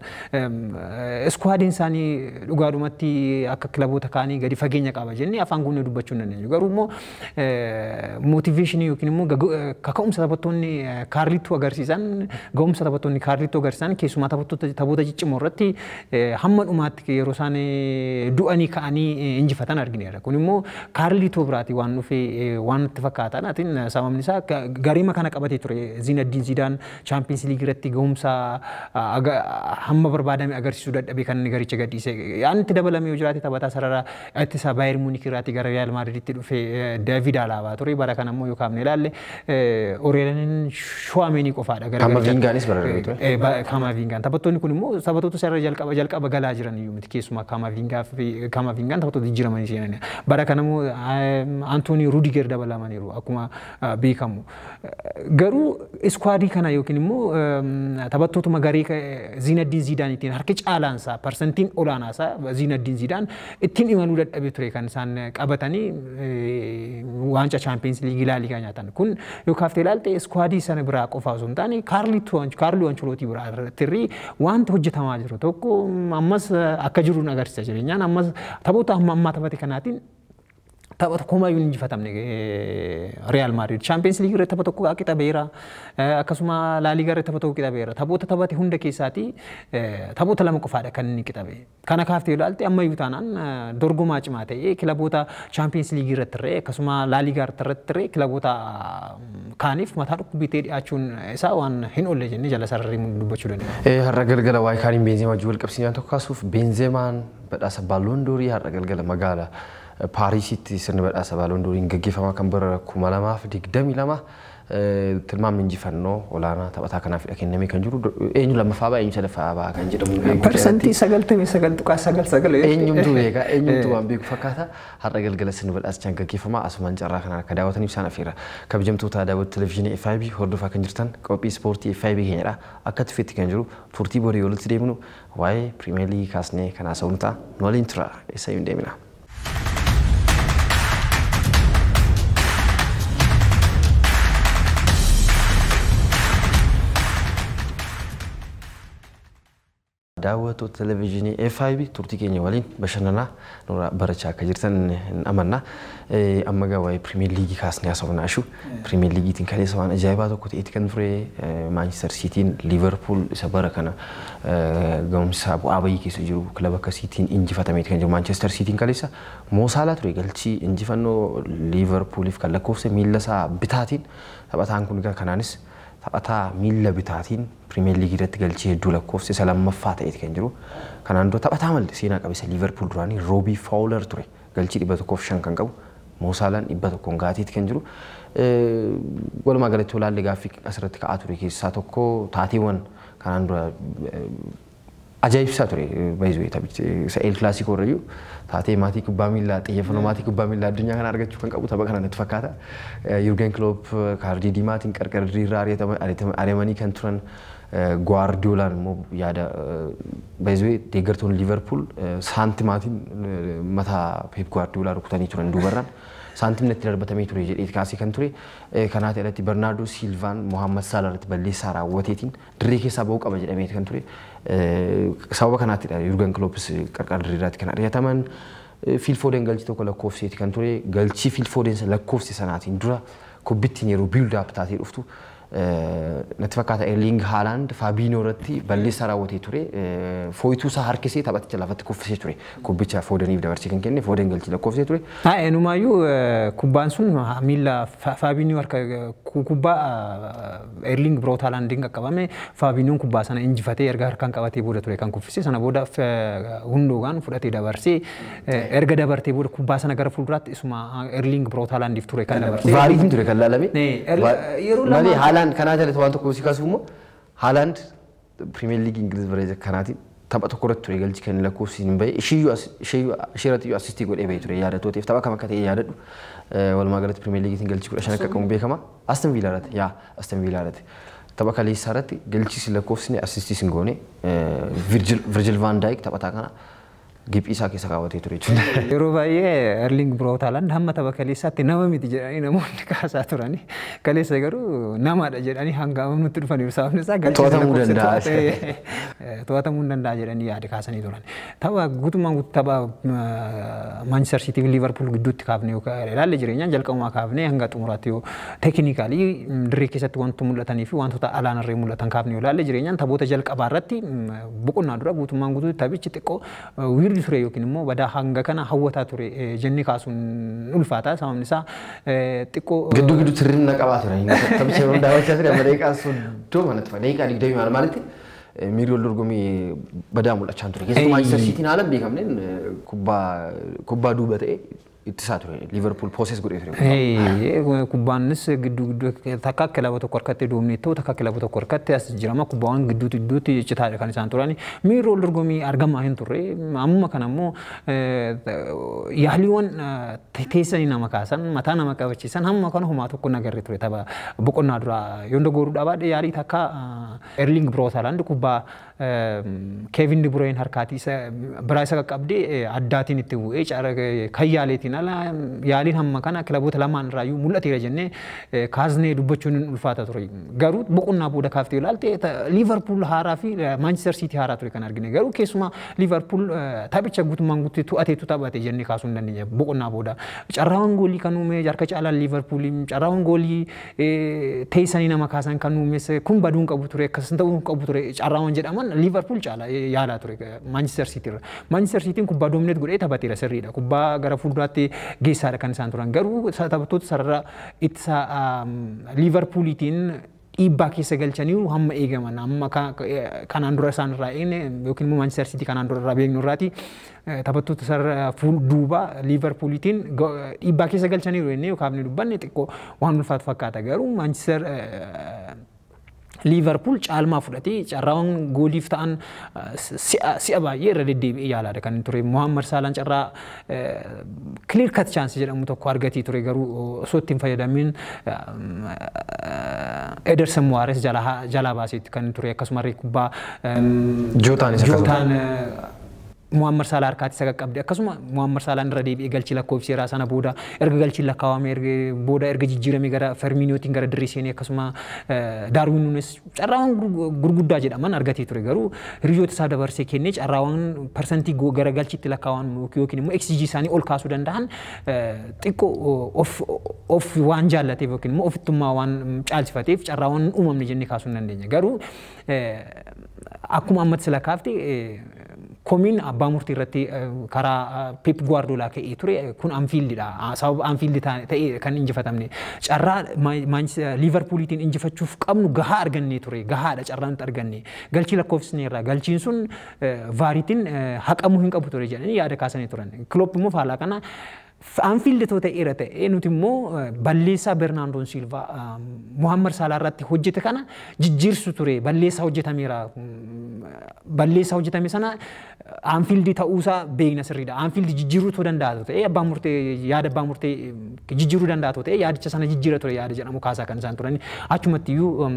S2: Iskwaadiin isaanii dhugaadhumatti akka kilaboota kaanii gadi fageenya qaba jennee afaan guunnee dubbachuu hin dandeenyu. Garuu immoo mootiveeshinii yookiin immoo kaka'umsa taphattoonni Kaarlituu agarsiisan ga'umsa taphattoonni Kaarlituu agarsiisan keessumaa taphoota ciccimoo irratti hamma dhumaatti yeroo isaan du'anii ka'anii injifatan argineera. Kun immoo Kaarlituu biraati waan dhufee waan itti fakkaatan sababni isaa gareema kana qabatee ture. Zinedine Zidane Champions League irratti ga'umsa hamma barbaadame agarsiisuu dadhabee kan garicha gadhiise. Waan itti dabalame yoo jiraate taphataa sarara ittisa Bayern Munich irraati gara Real Madriditti dhufee David Alaba ture. Bara kana immoo yoo kaafne ilaalle Aurelien Tchouameni qofaadha.
S1: Kamavingaanis bararee ture.
S2: Kamavingaan taphattoonni kun immoo taphattoota sarara jalqaba galaa jiran iyyuu miti keessumaa Kamavingaan taphattoota jijjiiramanii seenan. Bara kana immoo Antonio Rudiger dabalamaniiru akkuma beekamu. Garuu iskwaadii kana yookiin immoo taphattootuma garee Zinedine Zidaaniitiin harki caalaansaa parsantiin olaanaasaa Zinedine Zidaan ittiin imaluu dadhabee ture kan isaan qabatanii waancaa Champions League Laaligaa nyaatan. Kun yoo kaaftee ilaalte iskwaadii sana biraa qofaa osoo hin taane Kaarlo Ancelotti biraa irratti wanta hojjetamaa jiru tokko ammas akka jiruun agarsiisa jireenyaan ammas taphoota ammaa taphate kanaatiin tapha tokko iyyuu injifatamne Real Madrid Champions League irratti tapha tokko qixa beera akkasuma La Liga irratti tapha tokko qixa beera taphoota taphate hunda keessaati taphoota lama qofaadha kan inni qixa bee kana kaaftee ilaalte amma iyyuu taanaan dorgomaa cimaa ta'ee kilaboota Champions League irratti irree akkasuma La Liga irratti irree kilaboota kaaniif mataa dhukkubitee dhiyaachuun isaa waan hin oolle jennee jala sararrii dubbachuu dandeenya.
S1: Har'a galgala waa'ee Karim Benzemaa wal qabsiisanii tokko kaasuuf Benzemaan badhaasa Ballon d'Or har'a galgala magaala Paarisitti sirni badhaasa Ballon d'Oriin gaggeeffamaa kan bara 2022 tilmaamni injifannoo olaanaa taphataa kanaaf kennamee kan jiru eenyu lammaffaa ba'a eenyu sadaffaa ba'a kan jedhamu
S2: parsantii 99.99
S1: eenyumtu beeka eenyumtu waan beeku fakkaata har'a galgala sirni badhaasichaan gaggeeffamaa asumaan carraa kanaan akka daawwataniif isaan affeera kabajamtoota daawwatu televezyiinii FIB hordofaa kan jirtan qophii ispoortii FIB keenyadha akka tufeetti kan jiru turtii borii walitti deemnu waa'ee Pirimeer Liigii kaasnee kan haasa'uun ta'a nu waliin tura eessayyuu hin deemina. daawwatu televezyiinii FIB turtii keenya waliin bashannanaa nura barachaa akka jirtan amanna amma gawaa'ee Pirimeer Liigii kaasnee haasofnaa ishu Pirimeer Liigiitiin kaleessa waan ajaa'ibaa tokko ta'etti kan ture Manchester Cityin Liverpool isa bara kana ga'umsa bu'aa bayii keessa jiru kilaba akka Cityin injifatamee kan jiru Manchester Cityin kaleessa Mo Salah ture galchii injifannoo Liverpooliif kan lakkoofse miila isaa bitaatiin taphataan kun kanaanis taphataa miila bitaatiin Premier League irratti galchee hedduu lakkoofsi isa lammaffaa ta'eeti kan jiru. Kanaan dura taphataa malee seenaa qabeessa Liverpool duraanii Robbie Fowler ture. Galchii 105 kan qabu. Mo Salah 100 gaatiiti kan jiru. Walumaa galatti olaallee gaaffii asirratti ka'aa ture keessaa tokko taateewwan kanaan dura ajaa'ibsaa ture baay'ee taphicha El Clasico irrayyuu taatee maatii kubbaa miilaa xiyyeeffannoo maatii kubbaa miilaa addunyaa kana argachuu kan qabu tapha kana natti fakkaata. Jurgen Klopp kaardii diimaatiin qarqarri irraa ari'amanii kan turan Guardiolaan immoo yaada baay'ee deeggartoonni Liverpool saantimaatiin mataa Pep Guardiolaa rukutanii turan duubarraan. Saantimni itti darbatamee ture jedhee kaasee kan ture kanaaf irratti Bernardo Silvaan Mohamed Salah irratti balleessaa raawwateetiin dirree keessaa ba'uu qaba jedhamee kan ture. Sababa kanaatiidha Jurgen Kloppis qarqarri irratti kan ari'ataman. Phil Foden galchii tokko lakkoofseeti kan ture. Galchii Phil Foden lakkoofse sanaatiin dura kubbittiin yeroo build up taatee dhuftu natti fakkaata Erling Haaland Fabinho irratti balleessaa raawwatee ture. Fooyituu isaa harkisee taphaticha lafatti kuffisee ture. Kubbicha Fodeniif dabarsee kan kenne Foden galchii lakkoofsee ture.
S2: Enumaayyuu kubbaan sun miila Fabinho harka kubbaa Erling Braut Haalandiin qaqqabame Fabinhoon kubbaa sana injifatee erga harkaan qabatee booda ture kan kuffise sana booda hunduugaan fudhatee dabarsee erga dabartee booda kubbaa sana gara fuulduraatti isuma Erling Braut Haalandiif ture kan dabarsee.
S1: Vaariitiin ture kan laalame. Yeroo lama Haaland kanaa jalatti waan tokko si kaasuu Haaland Premier League Ingiliz bareeja kanaati tapha tokko irratti ture galchi kan lakkoofsiin bahe isheerratti assistii godhee bahe ture yaadatooteef tapha kam akka ta'e yaadadhu. Walumaa galatti Premier Leaguetiin galchi 15 akka qabu beekama. Aston Villa irratti Aston Villa irratti tapha kaleessaa irratti galchi lakkoofsine assistii sin goone Virgil van Dijk taphataa kana Giphi isaa keessa kaawwatee ture jechuudha.
S2: Yeroo baay'ee Erling Braut Haaland hamma tapha kaleessaatti nama miti jedhanii namoonni kaasaa turani. Kaleessa garuu namaadha jedhanii hanga nutti dhufaniiru sababni isaa
S1: to'atamuu danda'a.
S2: To'atamuu hin danda'a jedhanii yaada kaasanii turan. Tapha guutummaan tapha Manchester City fi Liverpool gidduutti kaafne ilaalle jireenyaan jalqabumaa kaafne hanga xumuraatti yoo teeknikaalii dirree keessatti wantoota mul'atanii fi wantoota alaanarree mul'atan kaafne ilaalle jireenyaan taphoota jalqabaa irratti boqonnaa dura guutummaan guutuutti taphichi xiqqoo ture yookiin immoo badaa hanga kana hawwataa ture jennee kaasuun ulfaata sababni isaa xiqqoo
S1: giddu sirriina qabaa ture taphicha yeroo daawwachaa ture amma daqiiqaa 30 manatti fa daqiiqaa 20 maal maalitti miirri wal dorgomii badaa mul'achaa ture keessumaa Manchester Cityin haala beekamneen kubbaa duuba ta'e ittisaa ture Liverpool possess godhee ture.
S2: Kubbaanis gidduu takka kilaba tokko harkatti doomneettoo takka kilaba tokko harkatti as jirama kubbaawwan gidduutti citaadha kan isaan turani. Miirri wal dorgomii argamaa hin turre amma kana immoo yaaliiwwan teessanii nama kaasan mataa nama qabachiisan hamma kana homaa tokko nagarre ture tapha boqonnaa dura yoo ndogooru dhabaadhe yaalii takka Erling Braut Haaland kubbaa Kevin De Bruyne harkaatii biraa isa qaqqabdee addaatiin itti bu'ee kan yaaleetiin ala yaaliin hamma kana kilaboota lamaan irraayyuu mul'ateera jennee kaasnee dubbachuun hin ulfaata ture. Garuu boqonnaa booda kaaftee ilaalte Liverpool haaraa fi Manchester City haaraa ture kan argine. Garuu keessumaa Liverpool taphicha guutummaan guutuu to'ateetu taphate jennee kaasuu hin dandeenye boqonnaa booda. Carraawwan goolii kan uume harka caalaan Liverpool carraawwan goolii teessanii nama kaasan kan uumes kun baduun qabu ture akkasumas ta'uun qabu ture carraawwan jedhaman Liverpool caala yaalaa ture Manchester City irra. Manchester Cityin kubbaa doomineet godhee taphateera sirriidha. Kubbaa gara fuulduraatti geessaadha kan isaan turan. Garuu taphattoota sarara ittisa Liverpooliitiin dhiibbaa keessa galchanii hamma eegaman amma kanaan dura isaan irraa eegne yookiin immoo Manchester City kanaan dura irraa beeknu irraati taphattoota sarara fuulduuba Liverpooliitiin dhiibbaa keessa galchanii jennee yookaan dubbanne xiqqoo waan ulfaatu fakkaata. Garuu Manchester Liverpool caalmaa fudhatee carraawwan gooliif ta'an si'a baay'ee irra deddeebi'ee yaalaadha kan ture. Mohamed Salah carraa clear cut chance jedhamu tokko argatee ture garuu osoo ittiin fayyadamin Ederson Moares jalaa baaseetti kan ture akkasumas kubbaa Jootaan Mohamed Salah harkaatti isa qaqqabde akkasuma Mohamed Salah irra deebi'ee galchii lakkoofsiseera sana booda erga galchiin lakkaawame booda erga jijjiirame gara Firminootiin gara dirree seenee akkasuma Darwin Nunes carraawwan gurguddaa jedhaman argatee ture garuu hiriyoota isaa dabarsee kennee carraawwan parsantii gara galchiitti lakkaawan yookiin immoo XG isaanii ol kaasuu danda'an xiqqoo of waan jaallateef yookiin immoo ofittummaa waan caalchifateef carraawwan uumamne jennee kaasuu hin dandeenya garuu akkuma ammatti sila kaafte komiin abbaa murtii irratti karaa Pep Guardiola ka'ee ture kun Anfieldidha. Sababa Anfield ta'ee kan injifatamne. Carraa Liverpoolitiin injifachuuf qabnu gahaa argannee ture. Gahaadha carraan arganne. Galchii lakkoofsisneerra. Galchiin sun vaariitiin haqamuu hin qabu ture jedhanii yaada kaasanii turan. Klopp immoo faallaa kana Anfield toota era ta'e nuti immoo balleessaa Bernardo Silva Muhammad Salah irratti hojjete kana jijjiirsu ture balleessaa hojjetameera balleessaa hojjetame sana Anfield ta'uusaa beekna sirriidha Anfield jijjiiruu danda'a ta'e abbaan murtee yaada abbaan murtee jijjiiruu danda'a ta'e yaadicha sana jijjiira ture yaada jedhamu kaasaa kan isaan turani achumatti iyyuu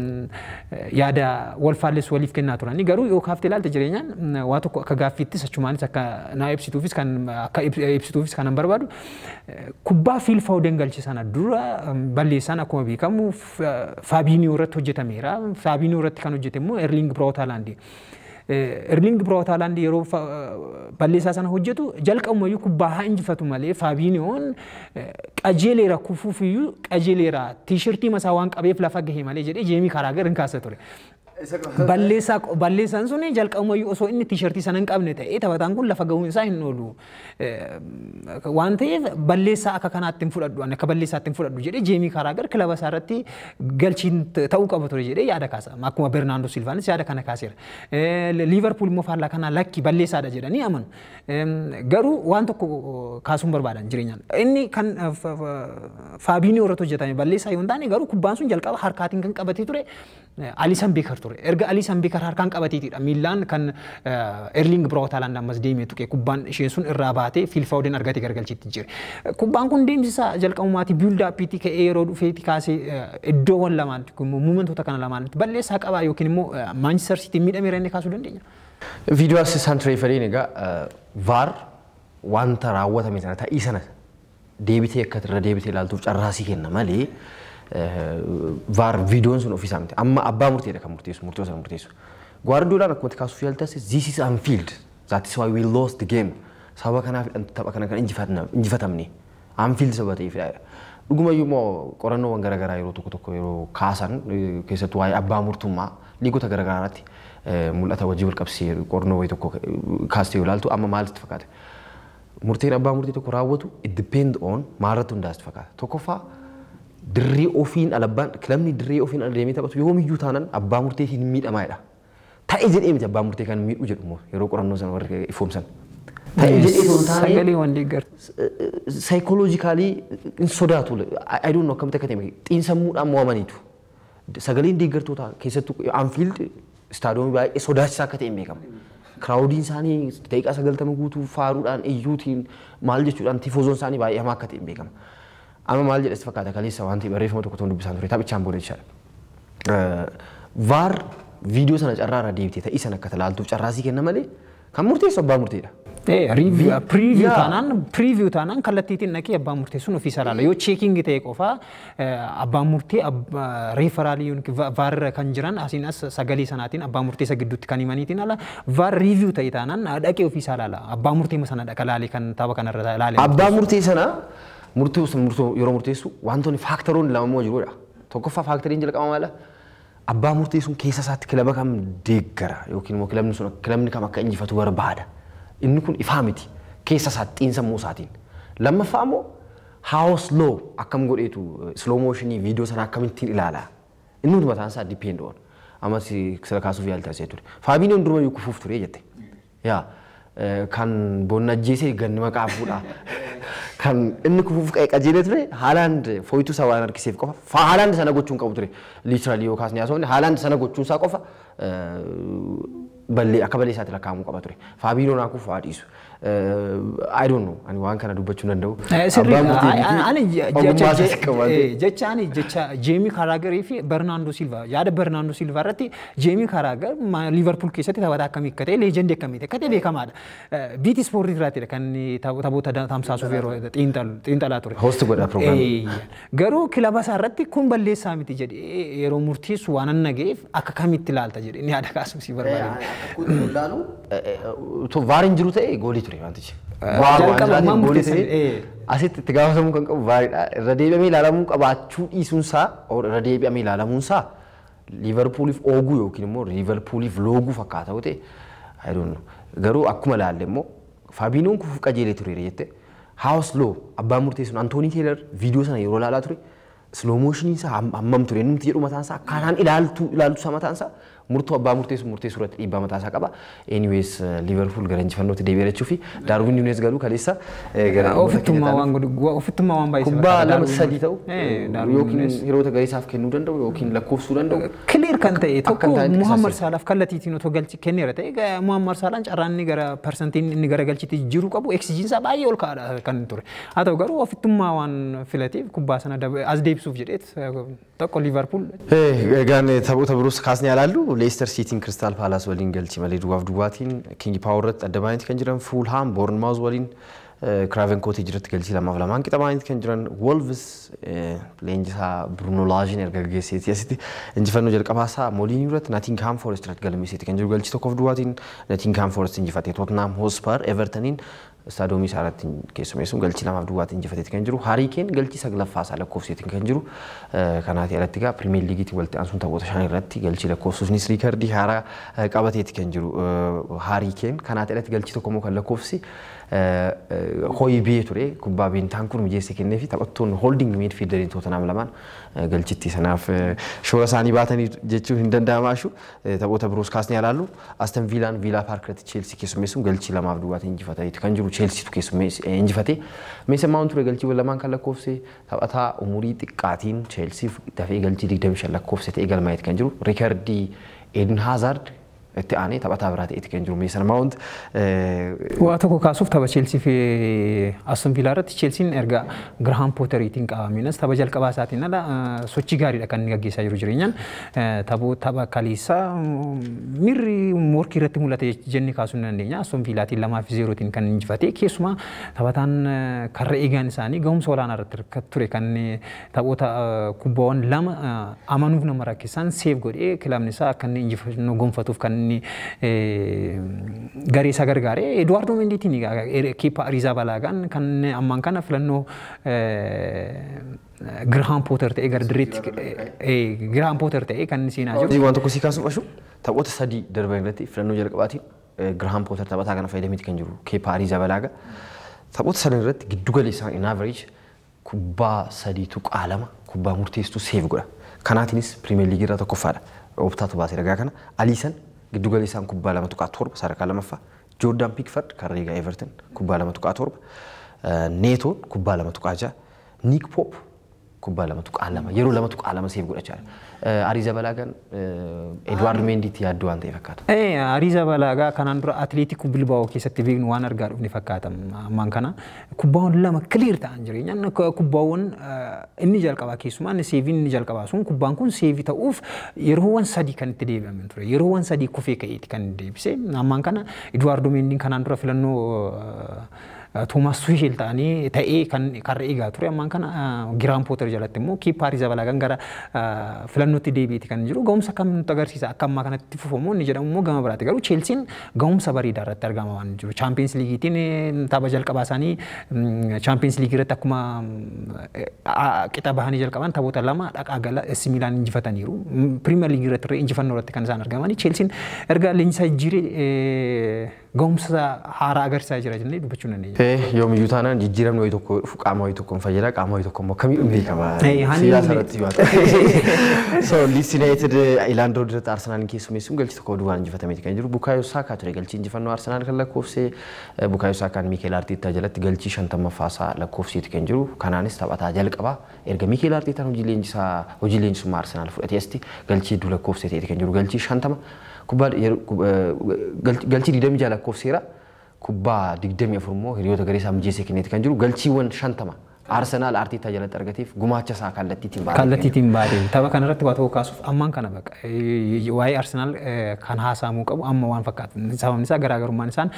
S2: yaada wal faalleessu waliif kennaa turani garuu yoo kaaftee ilaalte jireenyaan waa tokko akka gaaffiittis achumaanis akka naa ibsituufis kan barbaadu kubbaa Phil Foden galche sana dura balleessaan akkuma beekamu Fabinho irratti hojjetameera Fabinho irratti kan hojjete immoo Erling Braut Haaland yeroo balleessaa sana hojjetu jalqabumayyuu kubbaa haa injifatu malee Fabinhoon qajeeleera kufuufiyyuu qajeeleera tiishertii masaa waan qabeef lafa gahee malee jedhee Jamie Carragher hin kaasa ture. Balleessaan sun jalqabumayyuu osoo inni tiishertii sana hin qabne ta'ee taphataan kun lafa gahuun isaa hin oolu. Waan ta'eef balleessaa akka kanaatti hin fudhadhu akka balleessaatti hin fudhadhu jedhee Jamie Carragher kilaba isaa irratti galchiin ta'uu qaba ture jedhee yaada kaasa. Akkuma Bernardo Silvaanis yaada kana kaaseera. Liverpool immoo faallaa kana lakki balleessaadha jedhanii amanu. Garuu waan tokko kaasuun barbaadan jireenyaan. Inni kan Fabinho irratti hojjetame balleessaa yoo hin taane garuu kubbaan sun jalqaba harkaatiin kan qabatee ture Alisson Becker ture. Erga Alisson Becker harkaan qabateetidha. Miilaan kan Erling Braut Haaland ammas deemee tuqe kubbaan isheen sun irraa baatee Phil Foden argatee gargalchiitti jire. Kubbaan kun deemsisaa jalqabumaatti build upiitti ka'ee yeroo dhufeetti kaasee iddoowwan lamaatti muumentoota kana lamaanitti balleessaa qabaa yookiin immoo Manchester City miidhameera inni kaasuu dandeenya.
S1: Viidiyoo assistant reeferiin egaa VAR wanta raawwatame sana ta'ii sana deebitee akka irra deebitee ilaaltuuf carraasii kenna malee VAR viidiyoon sun ofiisaa miti. Amma abbaa murteedha kan murteessu murtoo sana murteessu. Guardiolaan akkuma kaasuuf yaaltase this is Anfield. That is why we lost the game. Sababa kanaaf tapha kana kan injifatamne. Anfield sababa ta'eefidha. Dhugumayyuu immoo qorannoowwan garaagaraa yeroo tokko yeroo kaasan keessattuu waa'ee abbaa murtummaa liigota garaagaraa irratti mul'ata wajjin wal qabsee qorannoo wayii tokko kaastee ilaaltu amma maalitti fakkaata? Murteen abbaa murtii tokko raawwatu it depend on maalirratti hundaa'e fakkaata. Tokkoffaa dirree ofiin alabbaan kilabni dirree ofiin adeemee taphatu yoomiyyuu taanaan abbaa murteetiin miidhamaadha. Ta'ee jedhee miti abbaa murtee kan miidhu jedhu immoo yeroo qorannoo sana warri ifoomsan. Ta'ee jedhee osoo hin taane
S2: sagalee waan deeggartu.
S1: Psychologically in sodaatu I don't know akkamitti akka ta'e xiinsammuudhaan mo'amaniitu. Sagaleen deeggartoota keessattuu Anfield istaadiyoomii baay'ee sodaachisaa akka ta'e beekama. Crowdiin isaanii daqiiqaa 90 guutuu faaruudhaan iyyuutiin maal jechuudhaan tifozoon isaanii baay'ee hamaa akka ta'e beekama. Amma maal jedhas fakkaata kaleessa wanti barreeffama tokko tokkoon dubbisaan ture taphichaan booda jechaadha. VAR viidiyoo sana carraarra deebitee ta'ii sana akka ilaaltuuf carraasii kenna malee kan murteessu abbaa murteedha.
S2: Preview taanaan kallattiitiin naqee abbaa murtee sun ofiisaa ilaala. Yoo cheekingi ta'e qofaa abbaa murtee reeferaalii VAR kan jiran asiin as sagalee sanaatiin abbaa murtee isa gidduutti kan himaniitiin ala VAR review ta'e taanaan dhaqee ofiisaa ilaala. Abbaa murtee sana dhaqa laalee kan tapha kanarra ilaale.
S1: Abbaa murtee sana yeroo murteessu wantoonni faaktaroonni lama immoo jirudha. Tokkoffaa faaktoriin jalqaba maala abbaa murtee sun keessa isaatti kilaba kam deeggara yookiin immoo kilabni kam akka injifatu barbaada. Inni kun ifaa miti keessa isaatti xiinsammuu isaatiin. Lammaffaa immoo how slow akkam godheetu slow motionii viidiyoo sana akkamittiin ilaala. Inni hundi mataan isaa depend on. Ammas sira kaasuuf yaaltaasee ture. Faabiinoon durumayyuu kufuuf ture jette. Yaa kan bonna ajjeesee ganni maqaa fuudha. Kan inni kufuuf qajeelee ture Haaland fooyituu isaa waan harkiseef qofa. Haaland sana gochuun qabu ture. Literally yoo kaasne haasofne Haaland sana gochuun isaa qofa akka balleessaatti lakkaa'amuu qaba ture. Faabiinoon akuuf waa dhiisu. I don't know. Ani waan kana dubbachuu danda'u.
S2: Jecha Jamie Carragher fi Bernardo Silva yaada Bernardo Silva irratti Jamie Carragher Liverpool keessatti taphataa akkamii akka ta'e leejendii akkamii akka ta'e beekamaadha. BT Sport irraatidha kan taphoota tamsaasuuf yeroo xiinxalaa ture.
S1: Host godha prograamii.
S2: Garuu kilaba isaa irratti kun balleessaa miti jedhee yeroo murteessu waan an nageef akka kamitti ilaalta jedhee ni yaada kaasuu si barbaada.
S1: VAR jiru ta'e goolii ture wantichi. Asitti itti gaafatamuu kan qabu VARidha. Irra deebi'amee ilaalamuu qabaachuu dhiisuunsaa irra deebi'amee ilaalamuunsaa Liverpooliif ooguu yookiin immoo Liverpooliif looguu fakkaata ta'e I don't know. garuu akkuma ilaalle immoo Faabiinoon kufuuf qajeelee ture jette House Law abbaan murteessuun Antoonii Teelar viidiyoo sana yeroo ilaalaa ture slow motion isaa hammam ture numti jedhu mataan isaa akkanaan ilaaltu isaa mataan isaa murtoo abbaa murteessu irratti dhiibbaa mataa isaa qaba. Anyways Liverpool gara injifannootti deebi'achuu fi Darwin Nunes galuu kaleessa gara
S2: ofittummaa waan baay'ee
S1: kubbaa lama sadii ta'u yookiin hiriyoota gariisaaf kennuu danda'u yookiin lakkoofsuu danda'u.
S2: Clear kan ta'e tokko Muhammad Salaaf kallattiitiin otoo galchi kenneera ta'e Muhammad Salaan carraan inni gara persentiin inni gara galchiitti jiru qabu eksijiin isaa baay'ee ol ka'aadha kan ture. Haa ta'u garuu ofittummaa waan filateef kubbaa sana as deebisuuf jedheet tokko Liverpool.
S1: Egaan taphoota biroos kaasnee ilaallu Leicester City Crystal Palace waliin galchi malee duwwaaf duwwaatiin King Power irratti adda baay'inatti kan jiran Fulham Bournemouth waliin Craven Cottage irratti galchi 2-2 qixa baay'inatti kan jiran Wolves leenjisaa Bruno Lage erga gaggeesseeti asitti injifannoo jalqabaasaa Molineux irratti Nottingham Forest irratti galmeesseeti kan jiru galchi 1-2tiin Nottingham Forest injifatee Tottenham Hotspur Evertoniin Stadoomii isaarratti keessumeessuun galchi 2-2tiin injifateeti kan jiru Harry Kane galchi 9ffaasaa lakkoofseetiin kan jiru kanaati alatti egaa Premier Leagueetiin walitti aansuun taphoota 5 irratti galchi lakkoofsuunis riikardii haaraa qabateeti kan jiru Harry Kane kanaati alatti galchi tokko immoo kan lakkoofsi Hooyibee ture kubbaa Bentaankur mijeessee kennee fi taphattoonni holding midfielderiin Tottenham lamaan galchitti sanaaf shoora isaanii baatanii jechuun hin danda'amaashu taphoota biroos kaasnee ilaallu Aston Villaan Villa Park irratti Chelsea keessummeessuun galchi 2-2tiin injifateeti kan jiru Chelsea keessummeessee injifatee Mason Mount ture galchiiwwan lamaan kan lakkoofse taphataa umurii xiqqaatiin Chelsea dafee galchii 25 lakkoofse ta'ee galmaa'eeti kan jiru riikardii Eden Hazard itti aanee taphataa biraa ta'eeti kan jiru Mason Mount.
S2: Waa tokko kaasuuf tapha Chelsea fi Aston Villa irratti Chelsean erga Graham Potteriitiin qabamiinas tapha jalqabaa isaatiin ala sochii gaariidha kan inni gaggeessaa jiru jireenyaan tapha kaleessaa mirri morkii irratti mul'ate jennee kaasuu hin dandeenya Aston Villaatiin 2-0tiin kan injifate keessumaa taphataan karra eegaan isaanii gahumsa olaanaa irratti ture kan taphoota kubbaawwan lama amanuuf nama rakkisan seef godhee kilaabni isaa akka inni injifannoo gonfatuuf kan garee isa gargaare Eduardo Menditiin kipa Arrizabalagaan kan ammaan kana filannoo Graham Potter ta'ee gara diriitti Graham Potter ta'ee kan siinaa jiru.
S1: Waan tokko sii kaasuuf ashu taphoota 3 darban irratti filannoo jalqabaatiin Graham Potter taphataa kana fayyadameeti kan jiru kipa Arrizabalaga taphoota 3 irratti giddu galeessaan in average kubbaa 3.2 kubbaa murteesstuu seef godha. Kanaatiinis Premier League irraa tokkoffaadha. Optaatu baasee ragaa kana Alisson giddu galeessaan kubbaa 2.7 sadarkaa lamaffaa Jordan Pickford kan Riga Everton kubbaa 2.7 Neto kubbaa 2.6 Nick Pope kubbaa 2.2 yeroo 2.2 seef godhachaa Arrizabalagaan Eduardo Mendiitti yaaddoo waan ta'e fakkaata.
S2: Arrizabalagaa kanaan dura Atletico Bilbao keessatti beeknu waan argaa dhufne fakkaata ammaan kana kubbaawwan lama clear ta'an jireenyaan kubbaawwan inni jalqabaa keessumaa inni seeviin inni jalqabaa sun kubbaan kun seevii ta'uuf yeroowwan 3 kan itti deebi'aman ture yeroowwan 3 kufee ka'eeti kan deebise ammaan kana Eduardo Mendiin kanaan dura filannoo Thomas Tuchel ta'anii ta'ee kan karra eegaa ture ammaan kana Graham Potter jalatti immoo kipa Arrizabalagaan gara filannootti deebi'eeti kan jiru gahumsa kam nutti agarsiisa akka ammaa kanatti fufamu inni jedhamu immoo gama biraati garuu Chelsean gahumsa bareedaa irratti argama waan jiru Champions Leaguetiin tapha jalqabaa isaanii Champions League irratti akkuma qixa bahanii jalqaban taphoota 2 dhaqaa gala AC Milan injifataniiru Premier League irratti injifannoo irratti kan isaan argamani Chelsean erga leenjisaa jijjiiree gahumsa haaraa agarsiisaa jira jennee dubbachuu dandeenya.
S1: Yoomiyyuu taanaan jijjiiramni wayii tokko qaama wayii tokkoon fayyada qaama wayii tokko immoo akkamiin beekama siyaasa irratti yoo ta'e. So Leeds United Ilandoo irratti Arsenal keessummeessuun galchi tokko duwwaan injifateeti kan jiru Bukayo Saka ture galchi injifannoo Arsenal kan lakkoofse Bukayo Sakaan Mikel Arteta jalatti galchi 50ffaasaa lakkoofseeti kan jiru kanaanis taphataa jalqabaa erga Mikel Artetaan hojii leenjisummaa Arsenal fudhatee asti galchi hedduu lakkoofseeti kan jiru galchi 50 kubbaa galchi 20 lakkoofseera kubbaa 24 immoo hiriyoota garee isaa mijeessee kenneeti kan jiru galchiiwwan 50 Arsenal Arteta jalatti argateef gumaacha isaa
S2: kallattiitiin baadee tapha kana irratti waa tokko kaasuuf ammaan kana baqa waa'ee Arsenal kan haasaamuu qabu amma waan fakkaatu sababni isaa garaagarummaan isaan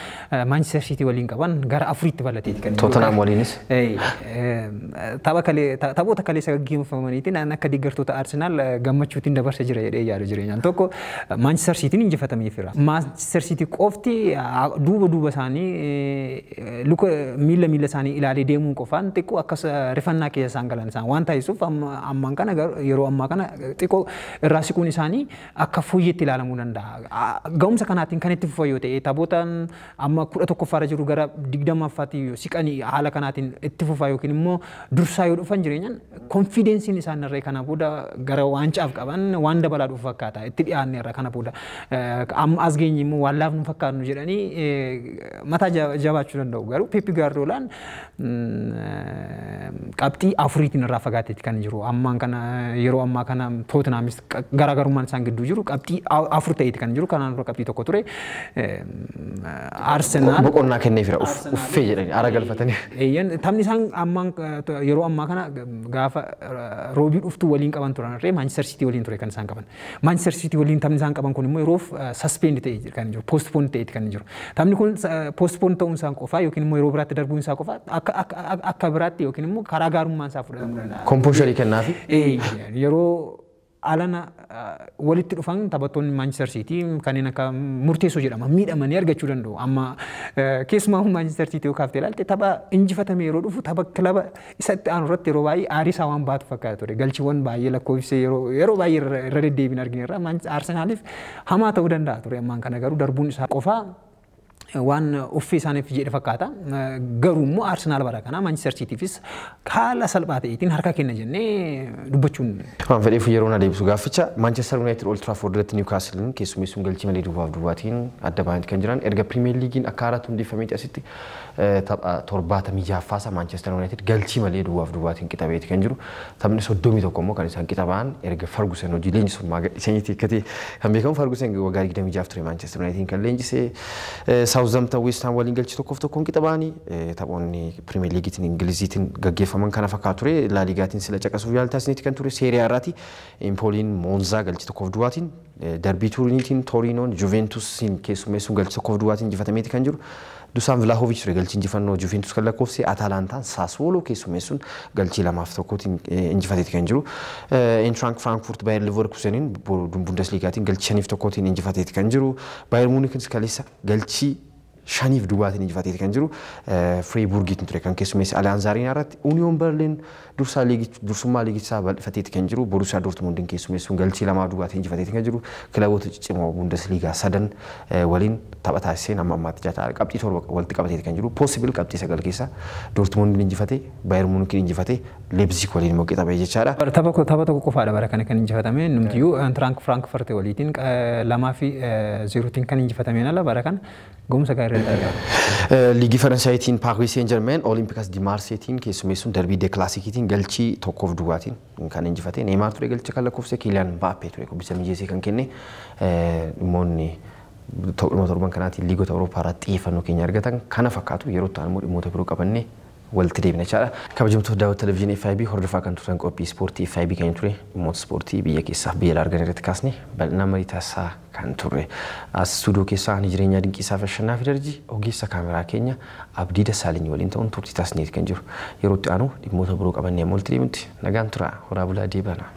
S2: Manchester City waliin qaban gara afuriitti bal'ateeti kan
S1: Tottenham waliinis
S2: taphoota kaleessa gaggeeffamaniitiin akka deeggartoota Arsenal gammachuutiin dabarsa jira jedhee yaadu jireenyaan tokko Manchester Cityin injifatameefira Manchester City qofti duuba isaanii luka miila isaanii ilaalee deemuun qofaan xiqqoo akka rifannaa keessa isaan galan isaan waan taasisuuf ammaan kana yeroo ammaa kana xiqqoo irraa siquun isaanii akka fooyyeetti ilaalamuu danda'a. Ga'umsa kanaatiin kan itti fufa yoo ta'e taphotaan amma 11ffaarra jiru gara 20ffaatti siqanii haala kanaatiin itti fufa yookiin immoo dursaa yoo dhufan jireenyaan konfidensiin isaan irree kana booda gara waancaaf qaban waan dabalaa dhufu fakkaata itti dhiyaanne irra kana booda amma as geenye immoo waan laafnu fakkaannu jedhanii mataa jabaachuu danda'u. Garuu Peep Gaardiolaan qabxii afuriitiin irraa fagaateetti kan jiru. Ammaan kana yeroo ammaa kana Tottenhamis garaagarummaan isaan gidduu jiru qabxii afur ta'eetti kan jiru. Kanaan dura qabxii tokko ture. Arsenaal
S1: boqonnaa kenneefira uffee jedhanii ara galfatanii.
S2: Taphni isaan ammaan yeroo ammaa kana gaafa roobii dhuftu waliin qaban turan irree Manchester City waliin ture kan isaan qaban. Manchester City waliin taphni isaan qaban kun immoo yeroof suspend ta'ee kan jiru. Postpone ta'eetti kan jiru. Taphni kun postpone ta'uun isaan qofaa yookiin immoo yeroo biraatti darbuun isaa qofaa akka biraatti yookiin immoo karaa gaarummaan isaa fudhatamuu danda'a.
S1: Kompoosharii kennaafi.
S2: Yeroo alana walitti dhufan taphattoonni Manchester City kanneen akka murteessoo jedhama miidhamanii argachuu danda'u. Amma keessumaa Manchester City yoo kaaftee ilaalte tapha injifatame yeroo dhufu tapha kilaba isatti aanu irratti yeroo baay'ee aarisaa waan baatu fakkaata ture. Galchiiwwan baay'ee lakkoofsee yeroo baay'ee irra deddeebiin argineerra Arsenaaliif hamaa ta'uu danda'a ture. Ammaan kana garuu darbuun isaa qofaa waan uffee isaaniif jedhe fakkaata. Garuu immoo Arsenaal bara kana Manchester Cityfis haala salphaa ta'eetiin harka kenna jennee dubbachuun.
S1: Waan fedheef yeroo na deebisu gaafficha Manchester United Old Trafford irratti Newcastle keessummeessuun galchii malee duwwaatiin adda baay'inatti kan jiran erga Premier Leaguein akka haaraatti hundeeffameeti asitti tapha 76ffaasaa Manchester United galchii malee duwwaatiin qixabeeti kan jiru. Taphni 31 immoo kan isaan qixabaan erga Ferguson hojii leenjisummaa gadhiisaniiti akkati kan beekamu Ferguson waggaa 26 ture Manchester United kan leenjisee Southampton West Ham waliin galchii tokkoon qixabaanii taphoonni Premier Leagueetiin Ingiliziitiin gaggeeffaman kana fakkaatu ture. La Ligaatiin sila caqasuuf yaaltaasiniiti kan ture. Serie A irratti Empoliin Monza galchii tokkoof duwwaatiin Derbii Tuuriiniitiin Torinoon Juventusiin keessummeessuun galchii tokkoof duwwaatiin injifatemeeti kan jiru. Dusan Vlahovic ture galchii injifannoo Juventus kan lakkoofse Atalantaan Sassuolo keessummeessuun galchii 2-1tiin injifateeti kan jiru. Eintracht Frankfurt Bayer Leverkuseniin Bundesligaatiin galchii 5-1tiin injifateeti kan jiru. Bayer Munichis kaleessa galchii 5-2tiin injifateeti kan jiru. Freiburgiitiin ture kan keessummeesse Allianz Arena irratti Union Berlin dursummaa liigichaa bal'ifateeti kan jiru. Borussia Dortmundin keessummeessuun galchii 2-2tiin injifateeti kan jiru. Kilaboota ciccimoo Bundesligaa 3 waliin tapha taasiseen amma ammaatti jataa qabxii 7 walitti qabateeti kan jiru. Possible qabxii 9 keessa Dortmundin injifate, Bayern Munich injifate, Leipzig waliin immoo qixabee jechaadha.
S2: Tapha tokko qofaadha bara kana kan injifatame numtiyyuu Eintracht Frankfurt waliitiin 2-0tiin kan injifatameen ala bara kana gumsa gaarii
S1: Liigii Faransaaytiin Paris Saint-Germain Olympiacos de Marseilleetiin keessummeessuun darbii De Classiqueetiin galchii 1-2tiin kan injifate. Neymar ture galcha kan lakkoofse Kylian Mbappé ture kubbisa mijeessee kan kenne dhimmoonni torban kanaatiin liigota Awurooppaa irratti xiyyeeffannoo keenya argatan kana fakkaatu yeroo ta'an immoo dhimmoota biroo qabannee walitti deebina jechaadha. Kabajamtoota daawwattoota televezyiinii FIB hordofaa kan turtan qophii ispoortii FIB kan ture dhimmoota ispoortii biyya keessaa biyya alaa argan irratti kaasne bal'inaan marii taasisaa kan ture. As stuudiyoo keessaa ani jireenyaa dinqiisaa Fashannaa fi Darjii ogeessa kaameraa keenya Abdii Dasaaliny waliin ta'uun turtii taasisneeti kan jiru. Yeroo itti aanu dhimmoota biroo qabannee walitti deebinutti nagaan tura horaa bulaa deebana.